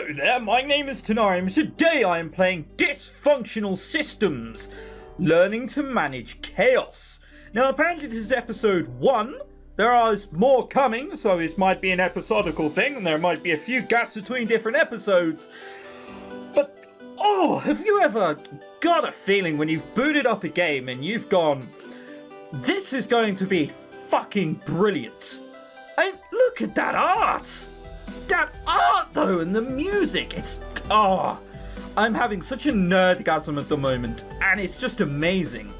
Hello there, my name is ChrisTenarium. Today I am playing Dysfunctional Systems, Learning to Manage Chaos. Now apparently this is episode 1. There is more coming, so it might be an episodical thing, and there might be a few gaps between different episodes. But, oh, have you ever got a feeling when you've booted up a game and you've gone, this is going to be fucking brilliant. And look at that art! That art though, and the music, it's, oh, I'm having such a nerdgasm at the moment, and it's just amazing.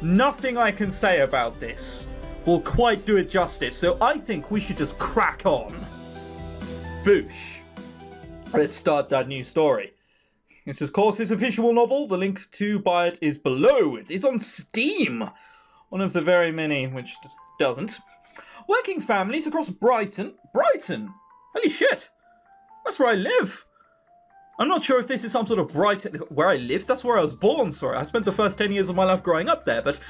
Nothing I can say about this will quite do it justice, so I think we should just crack on. Boosh. Let's start that new story. This, of course, is a visual novel. The link to buy it is below. It is on Steam. One of the very many which doesn't. Working families across Brighton. Brighton? Holy shit. That's where I live. I'm not sure if this is some sort of Brighton... Where I live? That's where I was born, sorry. I spent the first 10 years of my life growing up there, but...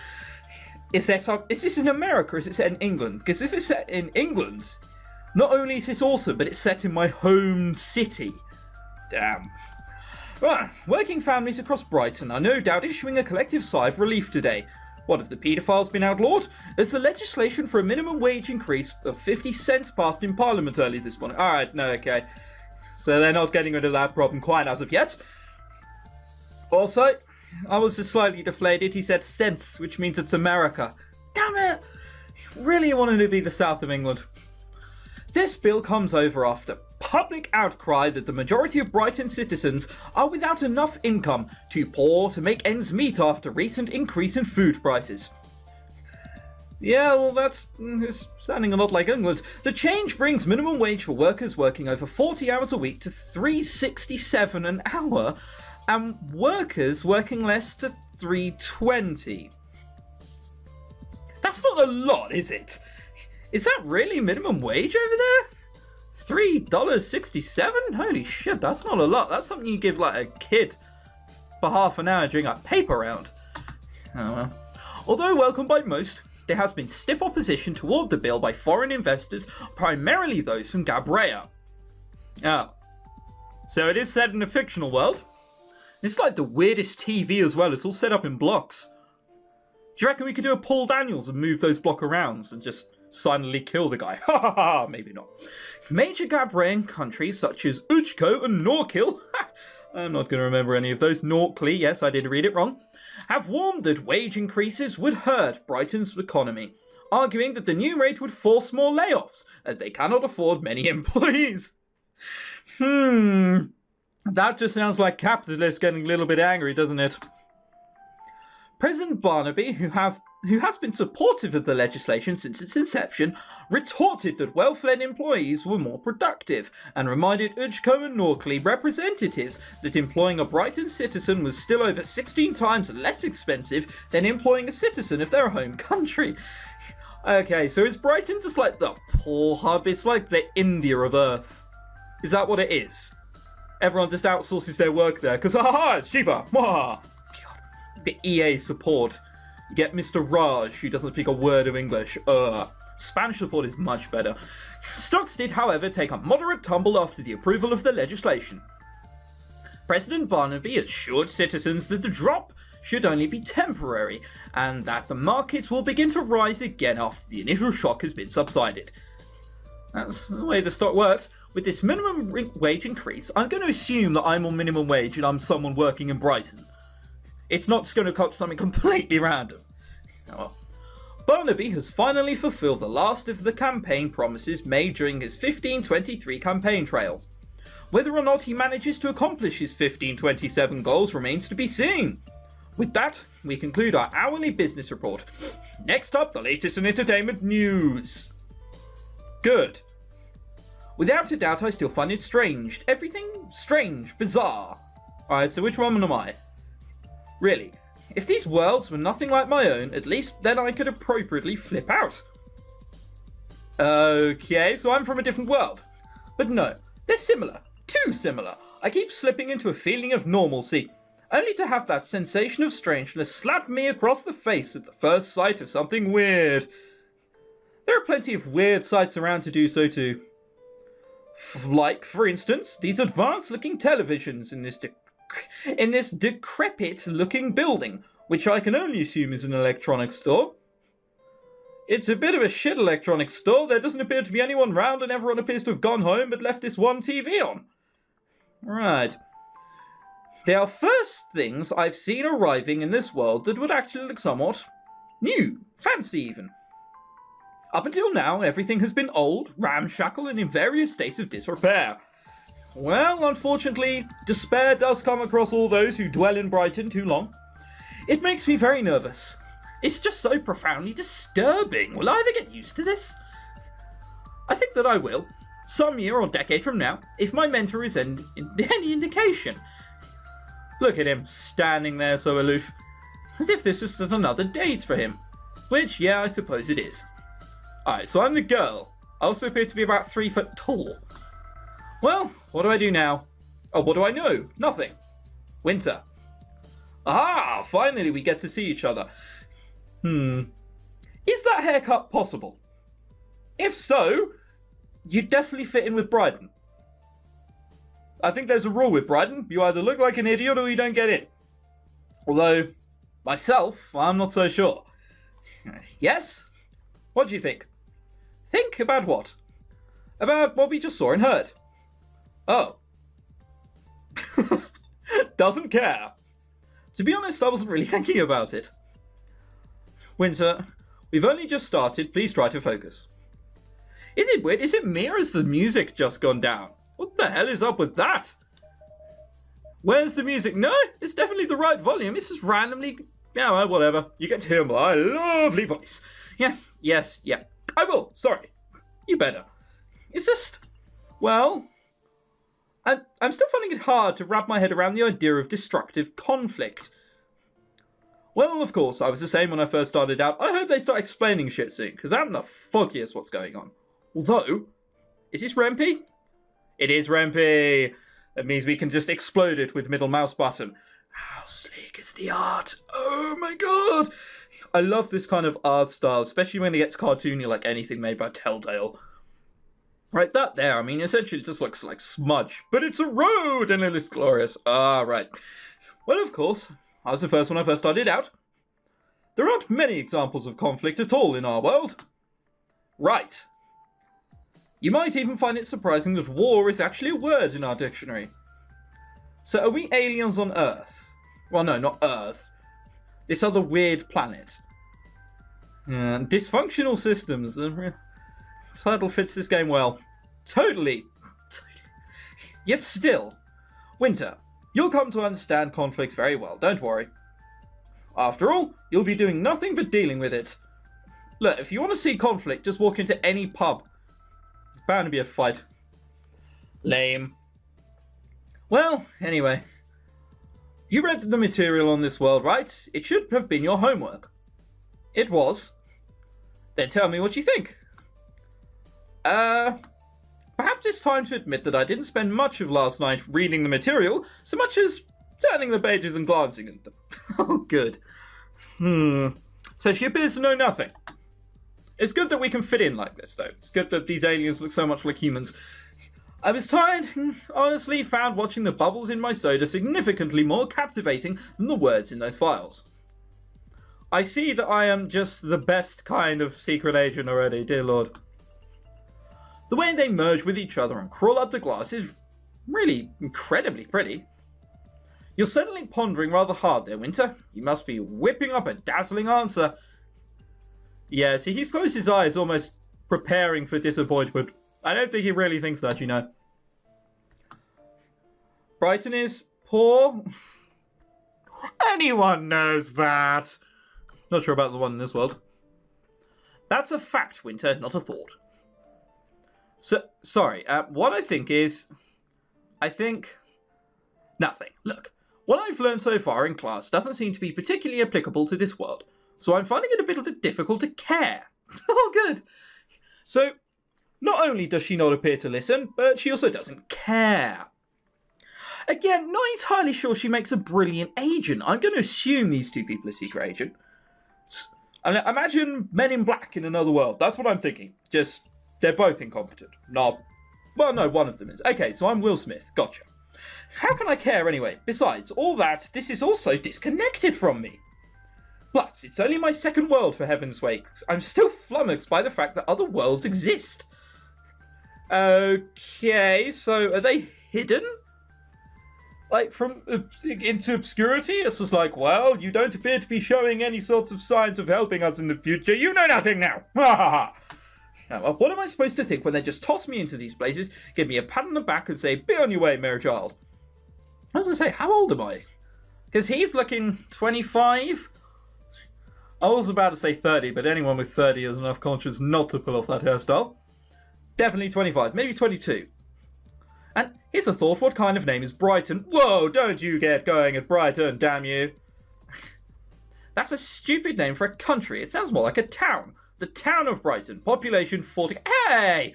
Is this in America, or is it set in England? Because if it's set in England, not only is this awesome, but it's set in my home city. Damn. Right, working families across Brighton are no doubt issuing a collective sigh of relief today. What, have the paedophiles been outlawed? As the legislation for a minimum wage increase of 50 cents passed in Parliament early this morning. Alright, no, okay. So they're not getting rid of that problem quite as of yet. Also, I was just slightly deflated. He said cents, which means it's America. Damn it! Really wanted to be the south of England. This bill comes over after public outcry that the majority of Brighton citizens are without enough income, too poor to make ends meet after recent increase in food prices. Yeah, well, that's sounding a lot like England. The change brings minimum wage for workers working over 40 hours a week to $3.67 an hour, and workers working less to $3.20. That's not a lot, is it? Is that really minimum wage over there? $3.67? Holy shit, that's not a lot. That's something you give like a kid for half an hour during a paper round. Oh well. Although welcomed by most, there has been stiff opposition toward the bill by foreign investors, primarily those from Gabrea. Oh. So it is set in a fictional world. It's like the weirdest TV as well. It's all set up in blocks. Do you reckon we could do a Paul Daniels and move those block around and just silently kill the guy? Ha ha ha, maybe not. Major Gabrean countries such as Ujko and Norkil, I'm not going to remember any of those, Norkley, yes I did read it wrong, have warned that wage increases would hurt Brighton's economy, arguing that the new rate would force more layoffs, as they cannot afford many employees. That just sounds like capitalists getting a little bit angry, doesn't it? President Barnaby, who has been supportive of the legislation since its inception, retorted that well-fed employees were more productive, and reminded Ujko and Norkley representatives that employing a Brighton citizen was still over 16 times less expensive than employing a citizen of their home country. Okay, so is Brighton just like the poor hub? It's like the India of Earth. Is that what it is? Everyone just outsources their work there, because haha, it's cheaper. God. The EA support. You get Mr. Raj, who doesn't speak a word of English. Spanish support is much better. Stocks did, however, take a moderate tumble after the approval of the legislation. President Barnaby assured citizens that the drop should only be temporary, and that the markets will begin to rise again after the initial shock has been subsided. That's the way the stock works. With this minimum wage increase, I'm going to assume that I'm on minimum wage and I'm someone working in Brighton. It's not just going to cut something completely random. Oh well. Barnaby has finally fulfilled the last of the campaign promises made during his 1523 campaign trail. Whether or not he manages to accomplish his 1527 goals remains to be seen. With that, we conclude our hourly business report. Next up, the latest in entertainment news. Good. Without a doubt, I still find it strange. Everything strange, bizarre. Alright, so which one am I? Really, if these worlds were nothing like my own, at least then I could appropriately flip out. Okay, so I'm from a different world. But no, they're similar. Too similar. I keep slipping into a feeling of normalcy, only to have that sensation of strangeness slap me across the face at the first sight of something weird. There are plenty of weird sights around to do so too. Like, for instance, these advanced-looking televisions in this decrepit-looking building, which I can only assume is an electronics store. It's a bit of a shit electronics store. There doesn't appear to be anyone round, and everyone appears to have gone home but left this one TV on. Right. They are first things I've seen arriving in this world that would actually look somewhat new, fancy even. Up until now, everything has been old, ramshackle, and in various states of disrepair. Well, unfortunately, despair does come across all those who dwell in Brighton too long. It makes me very nervous. It's just so profoundly disturbing. Will I ever get used to this? I think that I will, some year or decade from now, if my mentor is any indication. Look at him, standing there so aloof, as if this was just another date for him. Which, yeah, I suppose it is. Alright, so I'm the girl. I also appear to be about 3 foot tall. Well, what do I do now? Oh, what do I know? Nothing. Winter. Aha! Finally we get to see each other. Is that haircut possible? If so, you definitely fit in with Brighton. I think there's a rule with Brighton. You either look like an idiot or you don't get in. Although, myself, I'm not so sure. Yes? What do you think? Think about what? About what we just saw and heard. Oh. Doesn't care. To be honest, I wasn't really thinking about it. Winter, we've only just started. Please try to focus. Is it weird? Is it me or has the music just gone down? What the hell is up with that? Where's the music? No, it's definitely the right volume. It's just randomly... Yeah, well, whatever. You get to hear my lovely voice. Yeah, yes, yeah. I will. Sorry. You better. It's just... Well... I'm still finding it hard to wrap my head around the idea of destructive conflict. Well, of course, I was the same when I first started out. I hope they start explaining shit soon, because I'm the foggiest what's going on. Although, is this Rempy? It is Rempy. That means we can just explode it with middle mouse button. How sleek is the art? Oh my god! I love this kind of art style, especially when it gets cartoony like anything made by Telltale. Right, that there, I mean, essentially it just looks like smudge. But it's a road and it looks glorious. Ah, right. Well, of course, I was the first when I first started out. There aren't many examples of conflict at all in our world. Right. You might even find it surprising that war is actually a word in our dictionary. So are we aliens on Earth? Well, no, not Earth. This other weird planet. Dysfunctional systems. The title fits this game well. Totally. Yet still. Winter, you'll come to understand conflict very well, don't worry. After all, you'll be doing nothing but dealing with it. Look, if you want to see conflict, just walk into any pub. There's bound to be a fight. Lame. Well, anyway. You read the material on this world, right? It should have been your homework. It was. Then tell me what you think. Perhaps it's time to admit that I didn't spend much of last night reading the material, so much as turning the pages and glancing at them. Oh, good. So she appears to know nothing. It's good that we can fit in like this, though. It's good that these aliens look so much like humans. I was tired, and honestly found watching the bubbles in my soda significantly more captivating than the words in those files. I see that I am just the best kind of secret agent already, dear lord. The way they merge with each other and crawl up the glass is really incredibly pretty. You're certainly pondering rather hard there, Winter. You must be whipping up a dazzling answer. Yeah, see, he's closed his eyes, almost preparing for disappointment. I don't think he really thinks that, you know. Brighton is poor. Anyone knows that. Not sure about the one in this world. That's a fact, Winter, not a thought. So, sorry, what I think is... I think... Nothing. Look, what I've learned so far in class doesn't seem to be particularly applicable to this world, so I'm finding it a bit difficult to care. Oh, good. So, not only does she not appear to listen, but she also doesn't care. Again, not entirely sure she makes a brilliant agent. I'm going to assume these two people are secret agent. Imagine Men in Black in another world. That's what I'm thinking. Just, they're both incompetent. Not Well, no, one of them is. Okay, so I'm Will Smith. Gotcha. How can I care anyway? Besides, all that, this is also disconnected from me. Plus, it's only my second world, for heaven's sakes. I'm still flummoxed by the fact that other worlds exist. Okay, so are they hidden? Like, from into obscurity? It's just like, well, you don't appear to be showing any sorts of signs of helping us in the future. You know nothing now! Ha ha ha! Now, what am I supposed to think when they just toss me into these places, give me a pat on the back and say, be on your way, mere child? I was going to say, how old am I? Because he's looking 25. I was about to say 30, but anyone with 30 has enough conscience not to pull off that hairstyle. Definitely 25, maybe 22. And here's a thought, what kind of name is Brighton? Whoa, don't you get going at Brighton, damn you. That's a stupid name for a country. It sounds more like a town. The town of Brighton, population 40... Hey!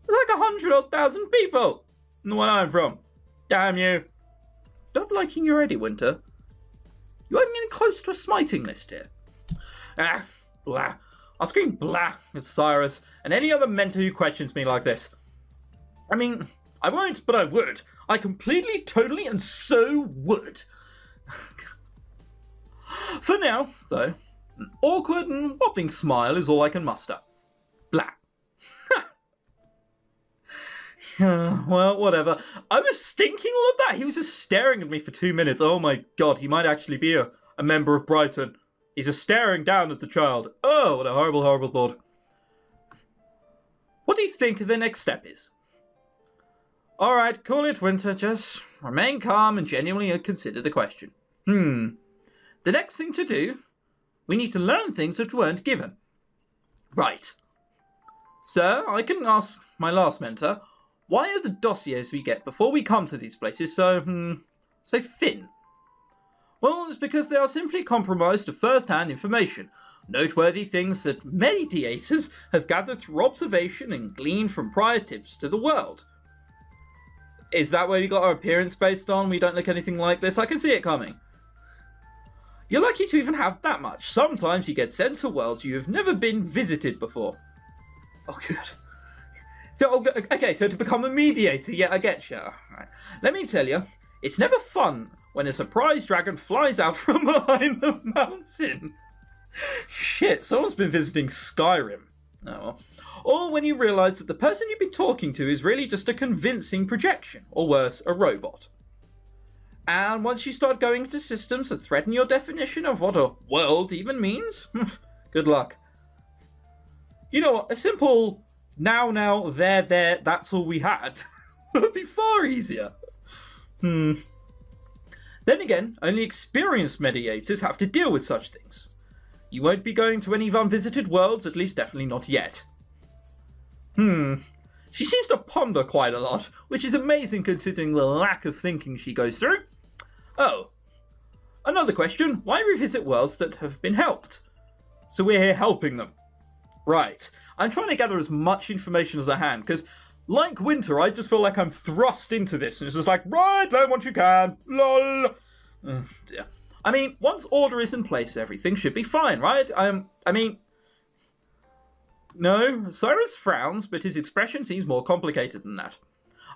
There's like 100,000 people in the one I'm from. Damn you. Don't liking you already, Winter. You aren't getting close to a smiting list here. Ah, blah. I'll scream blah at Cyrus and any other mentor who questions me like this. I mean, I won't, but I would. I completely, totally, and so would. For now, though, an awkward and wobbling smile is all I can muster. Blah. Well, whatever. I was thinking all of that. He was just staring at me for 2 minutes. Oh my god, he might actually be a member of Brighton. He's just staring down at the child. Oh, what a horrible, horrible thought. What do you think the next step is? Alright, call it Winter. Just remain calm and genuinely consider the question. The next thing to do, we need to learn things that weren't given. Right. Sir, I can ask my last mentor, why are the dossiers we get before we come to these places so thin? Well, it's because they are simply compromised of first-hand information, noteworthy things that mediators have gathered through observation and gleaned from prior tips to the world. Is that where we got our appearance based on? We don't look anything like this? I can see it coming. You're lucky to even have that much. Sometimes you get sent to worlds you have never been visited before. Oh, good. So, okay, so to become a mediator, yeah, I get you. Right. Let me tell you, it's never fun when a surprise dragon flies out from behind the mountain. Shit, someone's been visiting Skyrim. Oh, well. Or when you realise that the person you've been talking to is really just a convincing projection, or worse, a robot. And once you start going into systems that threaten your definition of what a world even means, good luck. You know what, a simple now, there, that's all we had would be far easier. Then again, only experienced mediators have to deal with such things. You won't be going to any unvisited worlds, at least definitely not yet. She seems to ponder quite a lot, which is amazing considering the lack of thinking she goes through. Oh, another question. Why revisit worlds that have been helped? So we're here helping them. Right. I'm trying to gather as much information as I can, because, like Winter, I just feel like I'm thrust into this, and it's just like, right, learn what you can, lol. Dear. I mean, once order is in place, everything should be fine, right? I mean... No, Cyrus frowns, but his expression seems more complicated than that.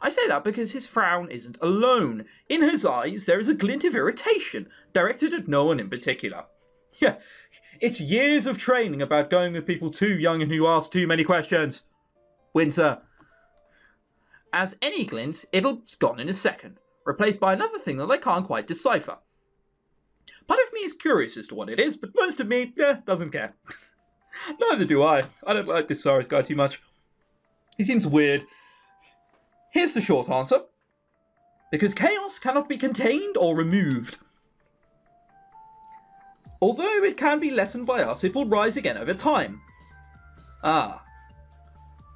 I say that because his frown isn't alone. In his eyes, there is a glint of irritation, directed at no one in particular. Yeah, it's years of training about going with people too young and who ask too many questions. Winter. As any glint, it'll's gone in a second, replaced by another thing that I can't quite decipher. Part of me is curious as to what it is, but most of me, doesn't care. Neither do I. I don't like this Cyrus guy too much. He seems weird. Here's the short answer. Because chaos cannot be contained or removed. Although it can be lessened by us, it will rise again over time. Ah.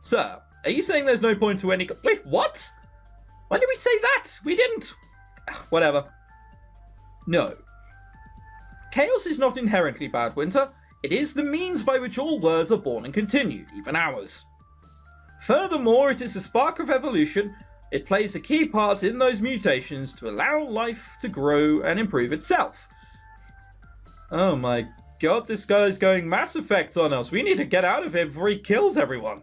Sir, are you saying there's no point to any... Wait, what? Why did we say that? We didn't. Whatever. No. Chaos is not inherently bad, Winter. It is the means by which all worlds are born and continued, even ours. Furthermore, it is the spark of evolution. It plays a key part in those mutations to allow life to grow and improve itself. Oh my god, this guy's going Mass Effect on us. We need to get out of here before he kills everyone.